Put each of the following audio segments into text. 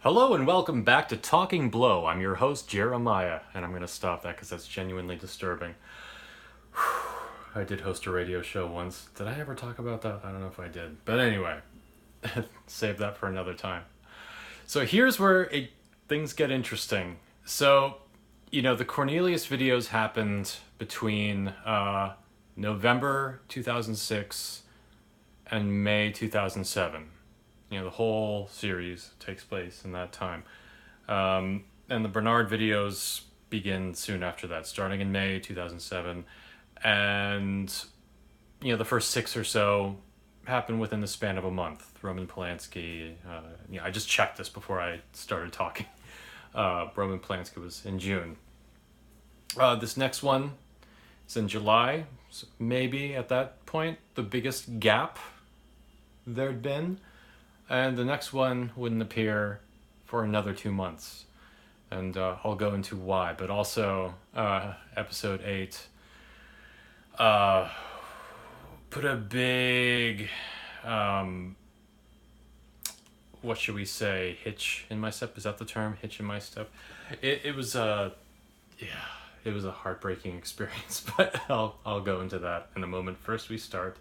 Hello and welcome back to Talking Blow. I'm your host, Jeremiah, and I'm going to stop that because that's genuinely disturbing. I did host a radio show once. Did I ever talk about that? I don't know if I did. But anyway, save that for another time. So here's where things get interesting. So, the Cornelius videos happened between November 2006 and May 2007. The whole series takes place in that time. And the Bernard videos begin soon after that, starting in May 2007. And, the first 6 or so happen within the span of a month. Roman Polanski, I just checked this before I started talking. Roman Polanski was in June. This next one is in July. So maybe at that point, the biggest gap there'd been. And the next one wouldn't appear for another 2 months. And I'll go into why. But also, episode 8 put a big, what should we say, hitch in my step? Is that the term? Hitch in my step? It was a heartbreaking experience. But I'll go into that in a moment. First we start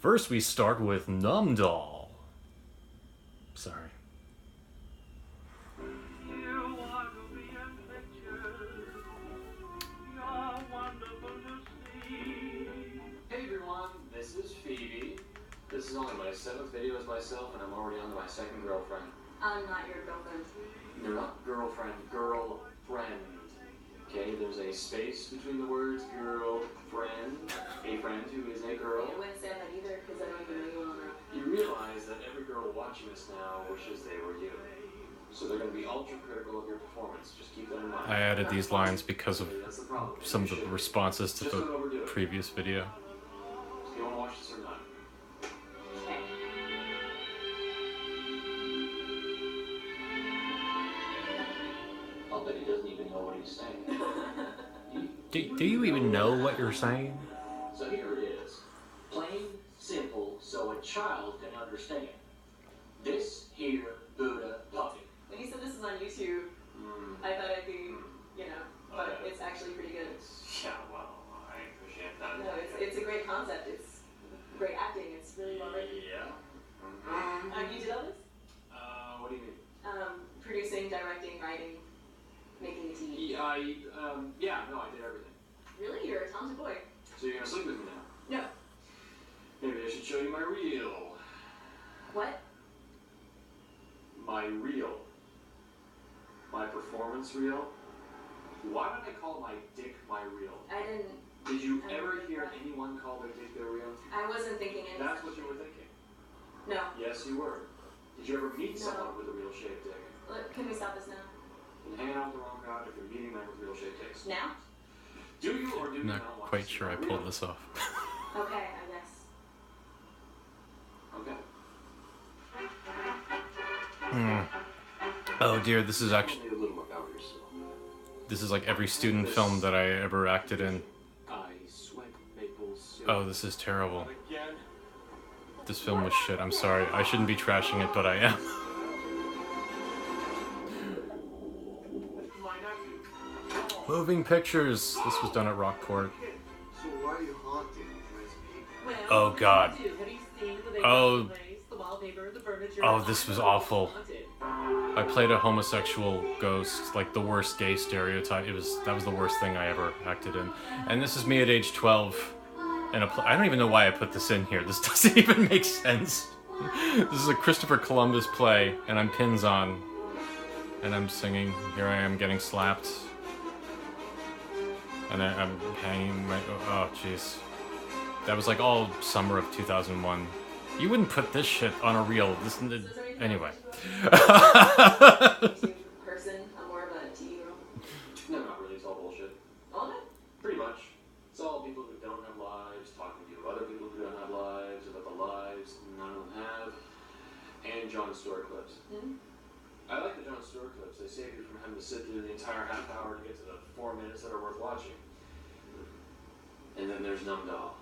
with Numbdoll. Sorry. Hey everyone, this is Phoebe. This is only my 7th video as myself, and I'm already on to my 2nd girlfriend. I'm not your girlfriend. You're not girlfriend, girlfriend. Okay, there's a space between the words girlfriend, a friend who is a girl. I wouldn't say that either because I don't even know you well enough. You realize that every girl watching this now wishes they were you. So they're going to be ultra critical of your performance. Just keep that in mind. I added these lines because of some of the responses to the previous video. Do you want to watch this or not? I'll bet he doesn't even know what he's saying. Do you even know what you're saying? So here it is. Plain, simple, so a child can understand. This here Buddha puppy. When you said this is on YouTube, I thought it'd be, but it's actually pretty good. Yeah, well, I appreciate that. No, it's a great concept. It's great acting. It's really well written. Yeah. You did all this? What do you mean? Producing, directing, writing, making the TV. Yeah, no, I did everything. Really? You're a talented boy. So you're gonna sleep with me now? No. Maybe I should show you my reel. What? My reel. My performance reel. Why would I call my dick my reel? I didn't. Did you ever hear anyone call their dick their reel? I wasn't thinking anything. That's what you were thinking. No. Yes, you were. Did you ever meet someone with a real shaped dick? Look, can we stop this now? And hanging out with the wrong crowd if you're meeting men with real shaped dicks. Now? Do you or do you I'm not not want quite to see sure my I reel? pulled this off. Okay, I guess. Okay. Oh dear, this is Tell actually... me a little about yourself. This is like every student film that I ever acted in. I sweat maple syrup. Oh, this is terrible. Again. This film was shit. I'm sorry. I shouldn't be trashing it, but I am. My nephew. Moving pictures. This was done at Rockport. So why are you haunting these people? Oh god. Oh. Oh, this was awful. I played a homosexual ghost, like the worst gay stereotype. That was the worst thing I ever acted in. And this is me at age 12. And I don't even know why I put this in here. This doesn't even make sense. This is a Christopher Columbus play, and I'm pins on. And I'm singing. Here I am getting slapped. And I'm hanging my... Oh, jeez. That was like all summer of 2001. You wouldn't put this shit on a reel. Anyway. Person, I'm more of a TV girl. No, not really. It's all bullshit. All of it? Pretty much. It's all people who don't have lives, talking to other people who don't have lives, about the lives none of them have, and Jon Stewart clips. Mm-hmm. I like the Jon Stewart clips. They save you from having to sit through the entire half hour to get to the 4 minutes that are worth watching. And then there's Numbdoll.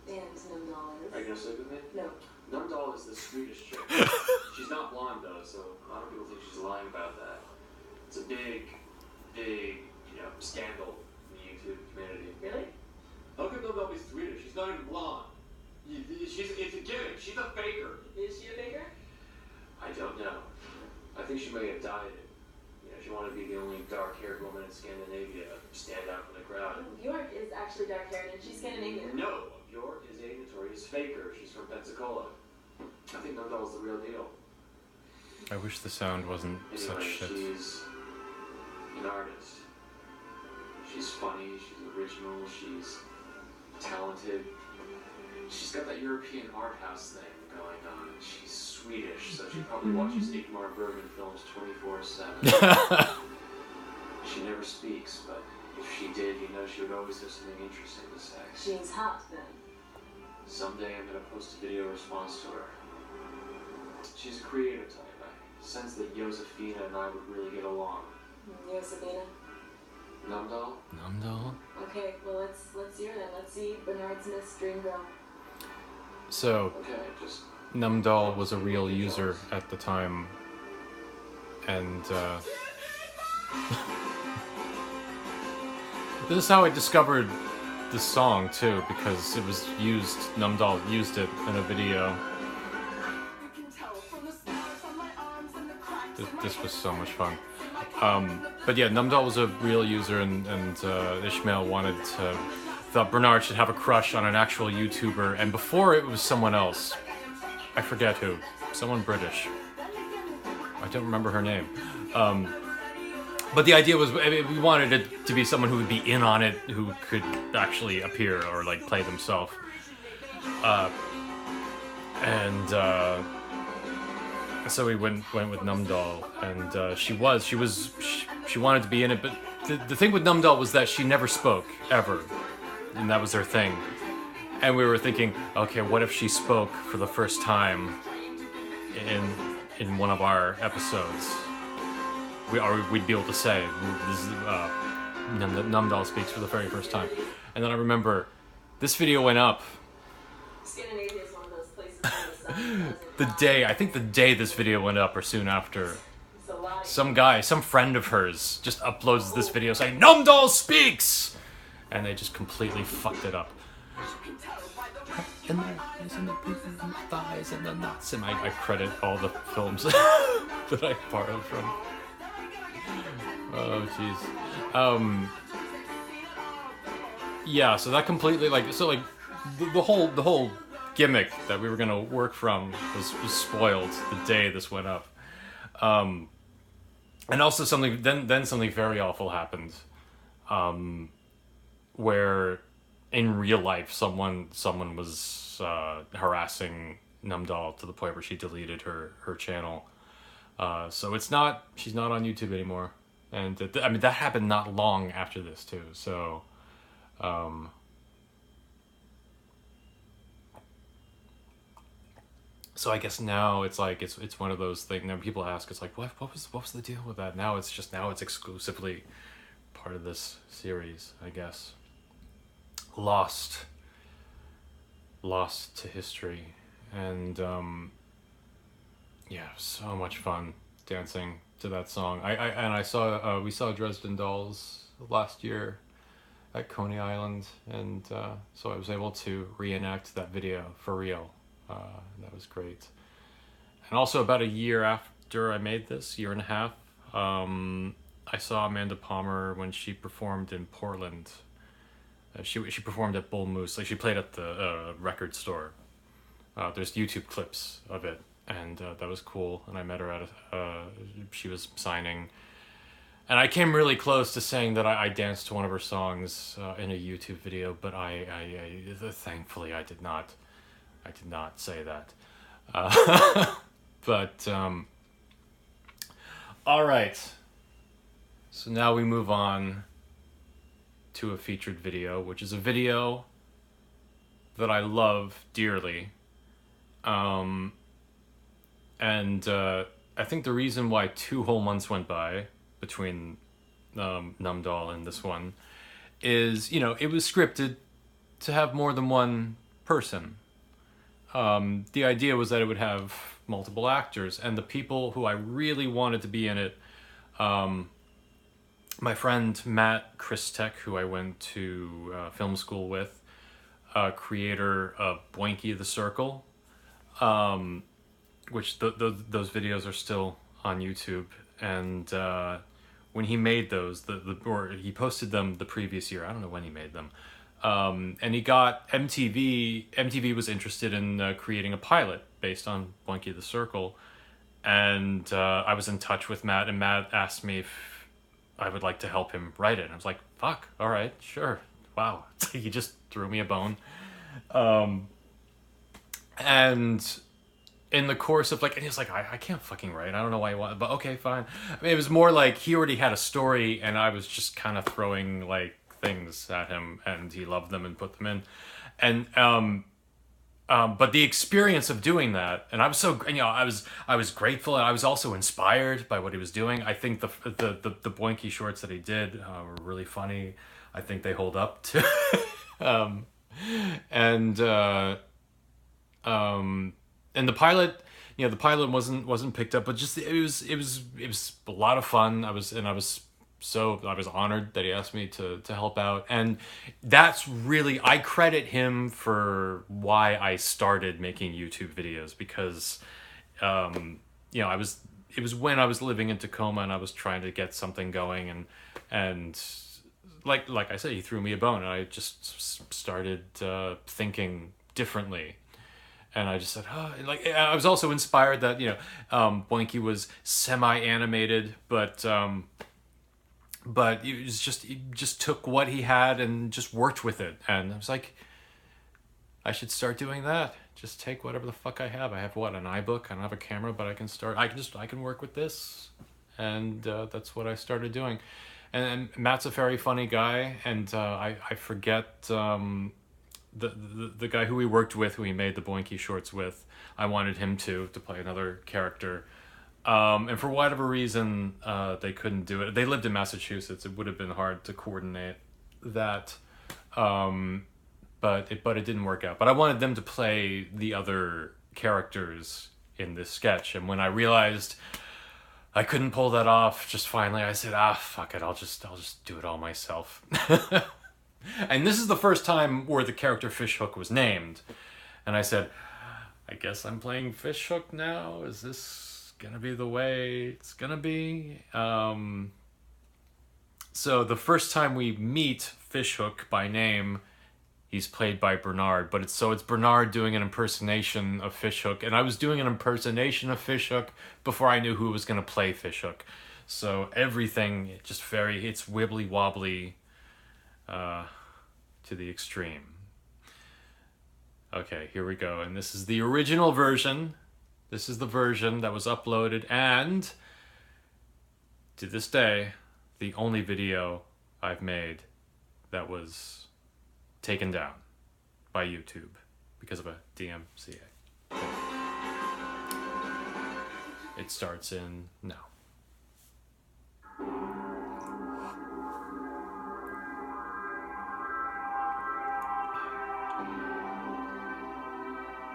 And numbdoll is. Are you gonna sleep with me? No. Numbdoll is the Swedish chick. She's not blonde though, so a lot of people think she's lying a big, scandal in the YouTube community. Really? How come Numbdoll be Swedish? She's not even blonde. It's a gimmick. She's a faker. Is she a faker? I don't know. I think she may have dyed it. She wanted to be the only dark-haired woman in Scandinavia to stand out from the crowd. Bjork is actually dark-haired and she's Scandinavian. No, Bjork is a notorious faker. She's from Pensacola. I think Numbdoll's the real deal. I wish the sound wasn't such shit. She's an artist. She's funny, she's original, she's talented. She's got that European art house thing going on. She's Swedish, so she probably watches Ingmar Bergman films 24/7. She never speaks, but if she did, she would always have something interesting to say. She's hot then. Someday I'm going to post a video response to her. She's a creative type. I sense that Josefina and I would really get along. Josefina? Numbdoll? Numbdoll? Okay, well let's hear then. Let's see Bernard Smith's Dream Girl. So, Okay, just... Numbdoll was a real user at the time, and this is how I discovered this song too, because it was used, Numbdoll used it in a video. This was so much fun. But yeah, Numbdoll was a real user, and Ishmael thought Bernard should have a crush on an actual YouTuber, and before it was someone else. I forget who. Someone British. I don't remember her name. But the idea was, we wanted it to be someone who would be in on it, who could actually appear or like play themselves. So we went with Numbdoll, and she wanted to be in it, but the thing with Numbdoll was that she never spoke ever, and that was her thing. And we were thinking, okay, what if she spoke for the first time in one of our episodes? We'd be able to say, this is, Numbdoll speaks for the very first time. And then I remember this video went up. Scandinavia is one of those places where the day this video went up, or soon after, some friend of hers just uploads this video saying, Numbdoll speaks! And they just completely fucked it up. And the thighs and the nuts, and I credit all the films that I borrowed from. Oh jeez. Yeah, so that completely the whole gimmick that we were gonna work from was spoiled the day this went up. And also something very awful happened, where in real life someone was harassing Numbdoll to the point where she deleted her channel. So she's not on YouTube anymore, and that happened not long after this too. So. So I guess now it's one of those things. Now people ask, it's like, what was the deal with that? Now it's exclusively part of this series, I guess. Lost to history, and yeah, so much fun dancing to that song. We saw Dresden Dolls last year at Coney Island, and so I was able to reenact that video for real. That was great. And also about a year after I made this, year and a half, I saw Amanda Palmer when she performed in Portland. She performed at Bull Moose. She played at the record store. There's YouTube clips of it, and that was cool. And I met her at she was signing, and I came really close to saying that I danced to one of her songs in a YouTube video, but I thankfully I did not say that. But all right. So now we move on to a featured video, which is a video that I love dearly. And I think the reason why 2 whole months went by between Numbdoll and this one is, it was scripted to have more than one person. The idea was that it would have multiple actors, and the people who I really wanted to be in it my friend Matt Christek, who I went to film school with, creator of Boinky the Circle, which those videos are still on YouTube. And when he made those, or he posted them the previous year. I don't know when he made them. And he got MTV. MTV was interested in creating a pilot based on Boinky the Circle. And I was in touch with Matt, and Matt asked me if I would like to help him write it. And I was like, fuck, all right, sure. Wow. He just threw me a bone. And in the course of and he was like, I can't fucking write. I don't know why you want, but okay, fine. I mean, it was more like he already had a story, and I was just kind of throwing things at him, and he loved them and put them in. And but the experience of doing that, and I was so, I was grateful, and I was also inspired by what he was doing. I think the Boinky shorts that he did were really funny. I think they hold up to, and the pilot, the pilot wasn't picked up, but just it was a lot of fun. I was honored that he asked me to help out. And that's really, I credit him for why I started making YouTube videos, because, it was when I was living in Tacoma and I was trying to get something going, and like I said, he threw me a bone, and I just started thinking differently. And I just said, I was also inspired that, Boinky was semi-animated, but he just took what he had and just worked with it. And I was like, I should start doing that. Just take whatever the fuck I have. I have an iBook. I don't have a camera, but I can work with this. And that's what I started doing. And Matt's a very funny guy. And I forget the guy who we worked with, who he made the Boinky shorts with. I wanted him to play another character. And for whatever reason, they couldn't do it. They lived in Massachusetts. It would have been hard to coordinate that. But it didn't work out. But I wanted them to play the other characters in this sketch. And when I realized I couldn't pull that off, just finally I said, fuck it. I'll just do it all myself. And this is the first time where the character Fishhook was named. And I said, I guess I'm playing Fishhook now? Is this gonna be the way it's gonna be? So the first time we meet Fishhook by name, he's played by Bernard, but it's Bernard doing an impersonation of Fishhook, and I was doing an impersonation of Fishhook before I knew who was gonna play Fishhook. So everything it's wibbly wobbly to the extreme. Okay, here we go, and this is the original version. This is the version that was uploaded, and to this day, the only video I've made that was taken down by YouTube because of a DMCA. It starts in now.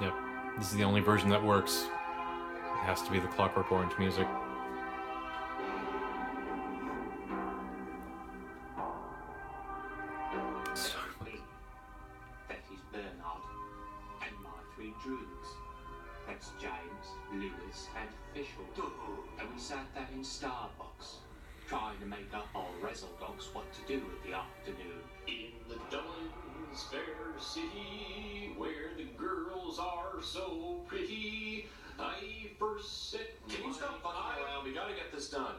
Yep, this is the only version that works. It has to be the Clockwork Orange music. That is Bernard and my three droogs. That's James, Lewis, and Fishhook. And we sat there in Starbucks, trying to make up our Rezzle dogs what to do with the afternoon. In the Dublin's fair city, where the girls are so pretty, I first said, Can you stop fucking around? We gotta get this done.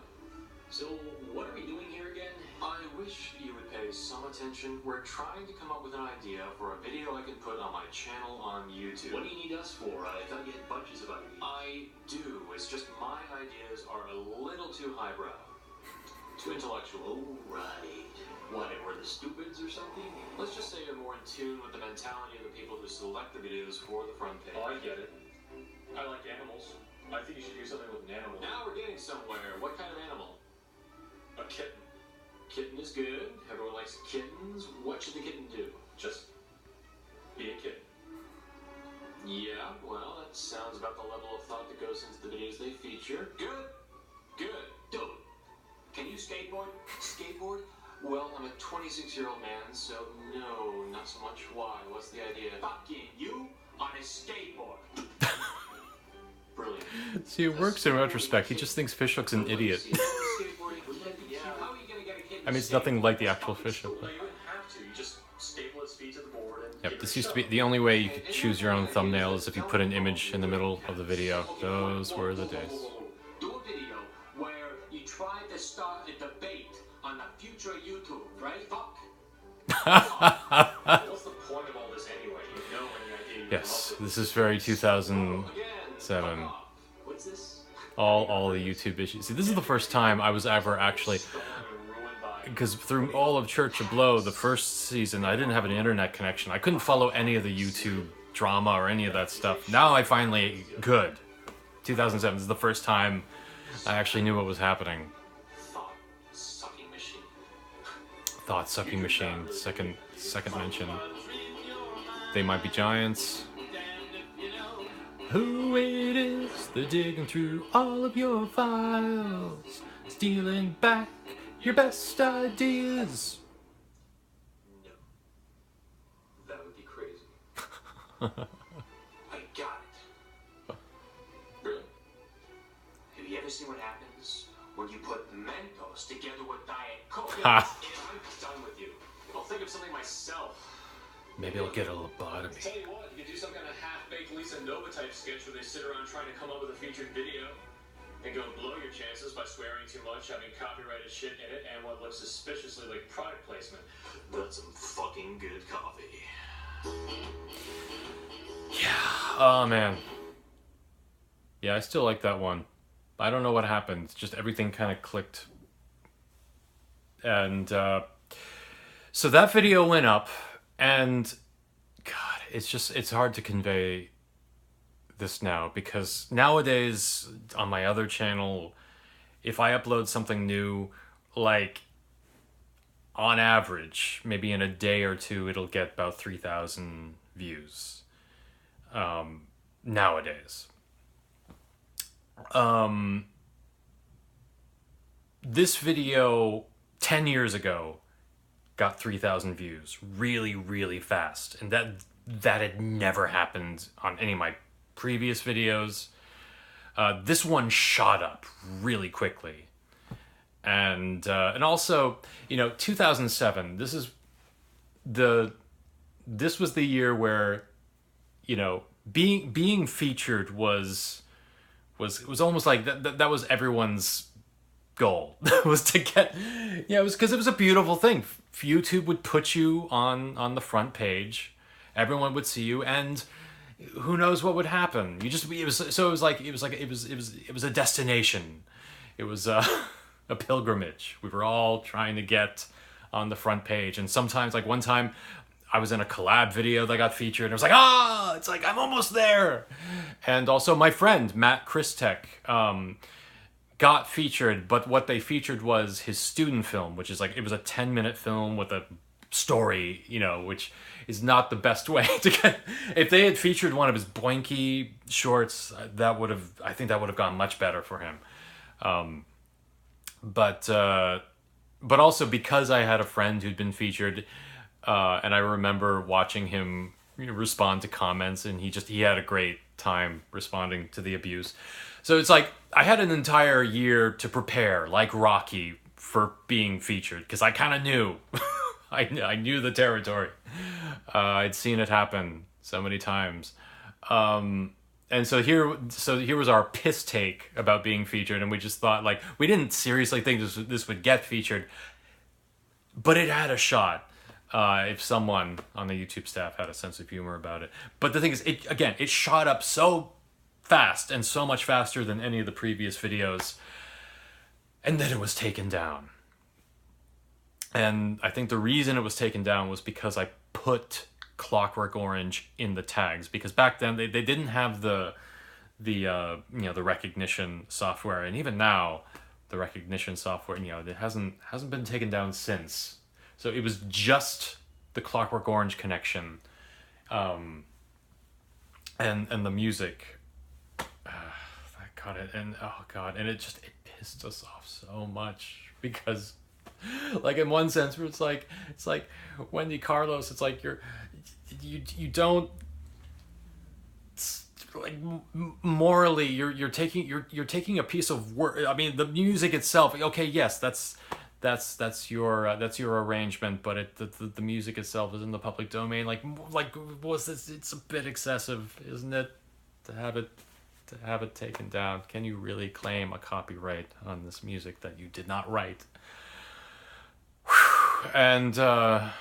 So, what are we doing here again? I wish you would pay some attention. We're trying to come up with an idea for a video I can put on my channel on YouTube. What do you need us for? I thought you had bunches of ideas. I do. It's just my ideas are a little too highbrow. Too intellectual. Oh, right. What, we're the stupids or something? Let's just say you're more in tune with the mentality of the people who select the videos for the front page. Oh, I get it. I like animals. I think you should do something with an animal. Now we're getting somewhere. What kind of animal? A kitten. Kitten is good. Everyone likes kittens. What should the kitten do? Just be a kitten. Yeah, well, that sounds about the level of thought that goes into the videos they feature. Good. Good. Dude, can you skateboard? Skateboard? skateboard? Well, I'm a 26-year-old man, so no, not so much. Why? What's the idea? Fucking you on a skateboard. Brilliant. See, it works in retrospect. He just thinks Fishhook's an idiot. I mean, it's nothing like the actual Fishhook. No, you wouldn't have to. You just staple its feet to the board and Yep, this used to be the only way you could choose your own thumbnail is if you put an image in the middle of the video. Those were the days. Do a video where you try to start a debate on the future of YouTube, right? Fuck. What's the point of all this anyway? You know when the idea you Yes, this is very 2007. What's this? All the YouTube issues. See, this is the first time I was ever actually, because through all of Church of Blow, the first season, I didn't have an internet connection. I couldn't follow any of the YouTube drama or any of that stuff. Now I finally could. 2007 is the first time I actually knew what was happening. Thought-sucking machine. Thought-sucking machine, second mention. They Might Be Giants. Who it is, they're digging through all of your files, stealing back your best ideas. No. That would be crazy. I got it. Really? Have you ever seen what happens when you put Mentos together with Diet Coke? I'm done with you. I'll think of something myself. Maybe I'll get a lobotomy. Tell you what, you could do some kind of half-baked Lisa Nova type sketch where they sit around trying to come up with a featured video and go blow your chances by swearing too much, having copyrighted shit in it, and what looks suspiciously like product placement. That's some fucking good coffee. Yeah. Oh, man. Yeah, I still like that one. I don't know what happened. Just everything kind of clicked. And so that video went up. And God, it's hard to convey this now, because nowadays on my other channel, if I upload something new, like on average, maybe in a day or two, it'll get about 3,000 views. Nowadays. This video 10 years ago got 3,000 views really, really fast. And that had never happened on any of my previous videos. This one shot up really quickly. And also, 2007, this was the year where, being featured was almost like that was everyone's goal. Was to get, it was because it was a beautiful thing. YouTube would put you on the front page, everyone would see you, and who knows what would happen. It was a destination. It was a pilgrimage. We were all trying to get on the front page, and sometimes, like one time, I was in a collab video that got featured, and I was like, it's like I'm almost there. And also my friend Matt Christek got featured, but what they featured was his student film, which is it was a 10-minute film with a story, which is not the best way to get. If they had featured one of his Boinky shorts, I think that would have gone much better for him. But also because I had a friend who'd been featured, and I remember watching him respond to comments, and he had a great time responding to the abuse. So it's like I had an entire year to prepare, like Rocky, for being featured, because I kind of knew. I knew the territory. I'd seen it happen so many times. And so here was our piss take about being featured, and we just thought, we didn't seriously think this would get featured, but it had a shot. If someone on the YouTube staff had a sense of humor about it. But the thing is, it shot up so fast, and so much faster than any of the previous videos, and then it was taken down. And I think the reason it was taken down was because I put Clockwork Orange in the tags, because back then they didn't have the recognition software, and even now the recognition software, it hasn't been taken down since. So it was just the Clockwork Orange connection, and the music. That got it, and oh god, and it pissed us off so much, because Like in one sense, where it's like Wendy Carlos. It's like you don't like morally you're taking a piece of work. I mean, the music itself. Okay, yes, that's your arrangement, but the music itself is in the public domain. Like was this? It's a bit excessive, isn't it? To have it taken down. Can you really claim a copyright on this music that you did not write? And the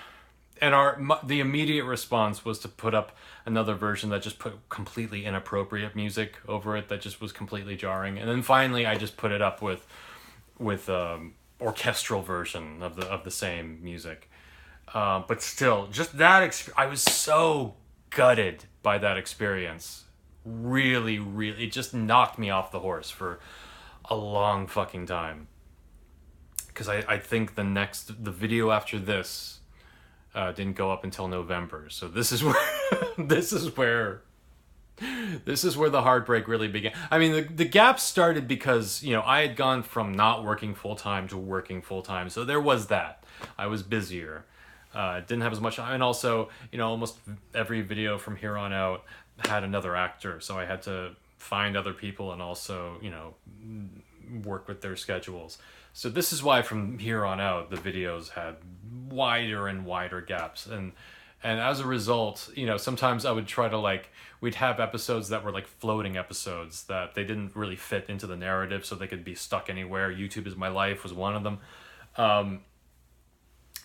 immediate response was to put up another version that just put completely inappropriate music over it that just was completely jarring. And then finally I just put it up with orchestral version of the same music. But still, just that I was so gutted by that experience. Really, it just knocked me off the horse for a long fucking time. Because I think the video after this didn't go up until November. So this is where the heartbreak really began. I mean, the gap started because, I had gone from not working full-time to working full-time. So there was that. I was busier. Didn't have as much. And also, almost every video from here on out had another actor. So I had to find other people and also, work with their schedules. So this is why from here on out, the videos had wider and wider gaps. And as a result, sometimes I would try to we'd have episodes that were like floating episodes that they didn't really fit into the narrative, so they could be stuck anywhere. YouTube is My Life was one of them.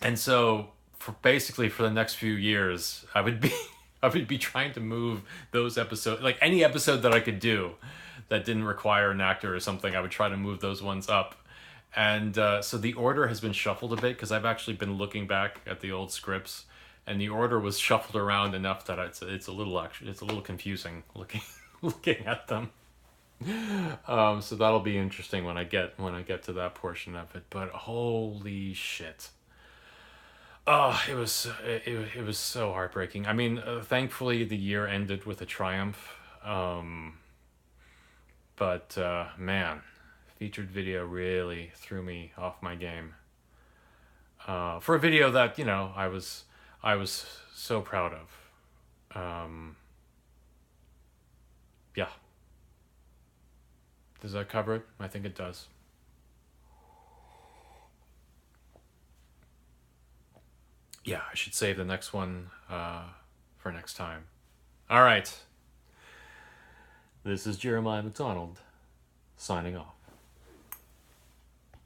And so for the next few years, I would be trying to move those episodes, like any episode that I could do that didn't require an actor or something, I would try to move those ones up. And so the order has been shuffled a bit because I've actually been looking back at the old scripts, and the order was shuffled around enough that it's a little confusing looking at them. So that'll be interesting when I get to that portion of it. But holy shit. Oh, it was so heartbreaking. I mean, thankfully the year ended with a triumph. But man, featured video really threw me off my game. For a video that, I was so proud of. Yeah. Does that cover it? I think it does. Yeah, I should save the next one for next time. All right. This is Jeremiah McDonald, signing off.